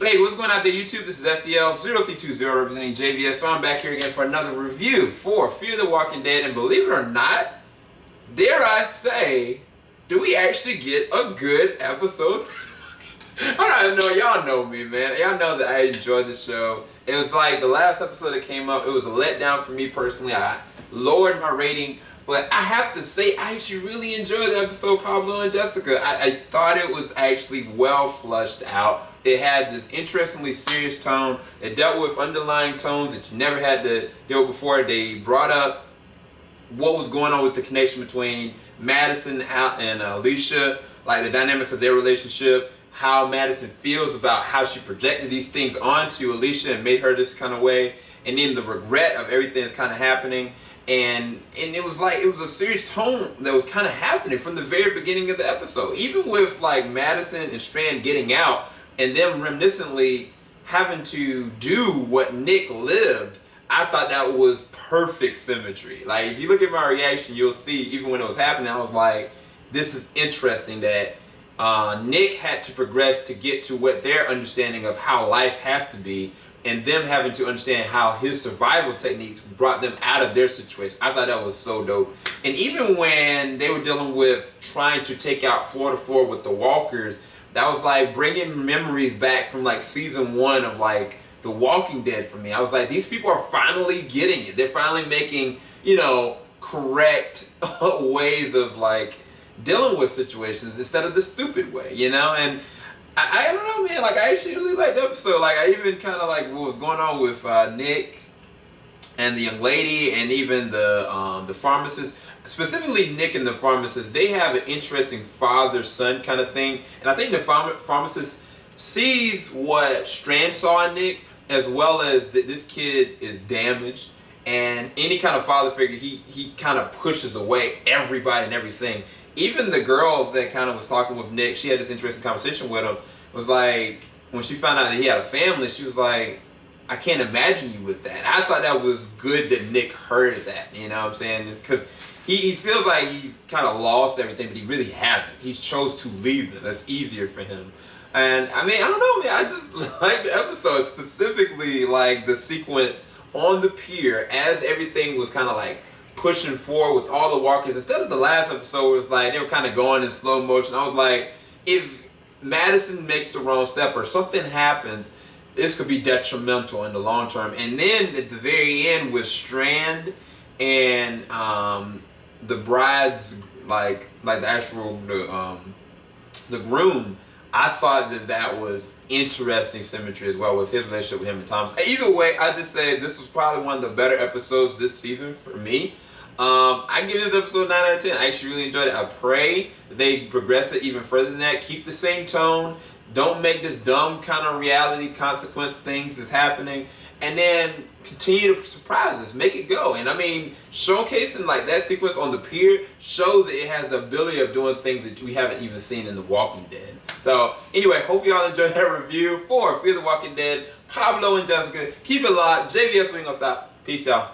Hey, what's going on there, YouTube? This is SDL0320 representing JVS. So I'm back here again for another review for Fear the Walking Dead. And believe it or not, dare I say, do we actually get a good episode? I don't know, y'all know me, man. Y'all know that I enjoyed the show. It was like the last episode that came up, it was a letdown for me personally. I lowered my rating. But I have to say, I actually really enjoyed the episode, Pablo and Jessica. I thought it was actually well flushed out. It had this interestingly serious tone. It dealt with underlying tones that you never had to deal with before. They brought up what was going on with the connection between Madison and Alicia, like the dynamics of their relationship, how Madison feels about how she projected these things onto Alicia and made her this kind of way, and then the regret of everything that's kind of happening. And it was like, it was a serious tone that was kind of happening from the very beginning of the episode. Even with like Madison and Strand getting out and them reminiscently having to do what Nick lived, I thought that was perfect symmetry. Like, if you look at my reaction, you'll see even when it was happening, I was like, this is interesting that Nick had to progress to get to what their understanding of how life has to be, and them having to understand how his survival techniques brought them out of their situation. I thought that was so dope. And even when they were dealing with trying to take out floor to floor with the walkers, that was like bringing memories back from like season 1 of like The Walking Dead for me. I was like, these people are finally getting it. They're finally making, you know, correct ways of like dealing with situations instead of the stupid way, you know? And I don't know, man, like I actually really liked the episode. Like I even kind of like what was going on with Nick and the young lady, and even the pharmacist, specifically Nick and the pharmacist. They have an interesting father-son kind of thing, and I think the pharmacist sees what Strand saw in Nick, as well as that this kid is damaged, and any kind of father figure, he kind of pushes away everybody and everything. Even the girl that kind of was talking with Nick, she had this interesting conversation with him, was like, when she found out that he had a family, she was like, I can't imagine you with that. I thought that was good that Nick heard that, you know what I'm saying? Because he feels like he's kind of lost everything, but he really hasn't. He chose to leave them. That's easier for him. And I mean, I don't know, man, I just like the episode, specifically like the sequence on the pier as everything was kind of like pushing forward with all the walkers. Instead of the last episode, it was like they were kind of going in slow motion. I was like, if Madison makes the wrong step or something happens, this could be detrimental in the long term. And then at the very end with Strand and the bride's like the actual the groom, I thought that was interesting symmetry as well with his relationship with him and Thomas. Either way, I just say this was probably one of the better episodes this season for me. I give this episode 9 out of 10. I actually really enjoyed it. I pray that they progress it even further than that. Keep the same tone. Don't make this dumb kind of reality consequence things that's happening. And then continue to surprise us. Make it go. And I mean, showcasing like that sequence on the pier shows that it has the ability of doing things that we haven't even seen in The Walking Dead. So anyway, hope y'all enjoyed that review for Fear the Walking Dead. Pablo and Jessica. Keep it locked. JVS, we ain't gonna stop. Peace, y'all.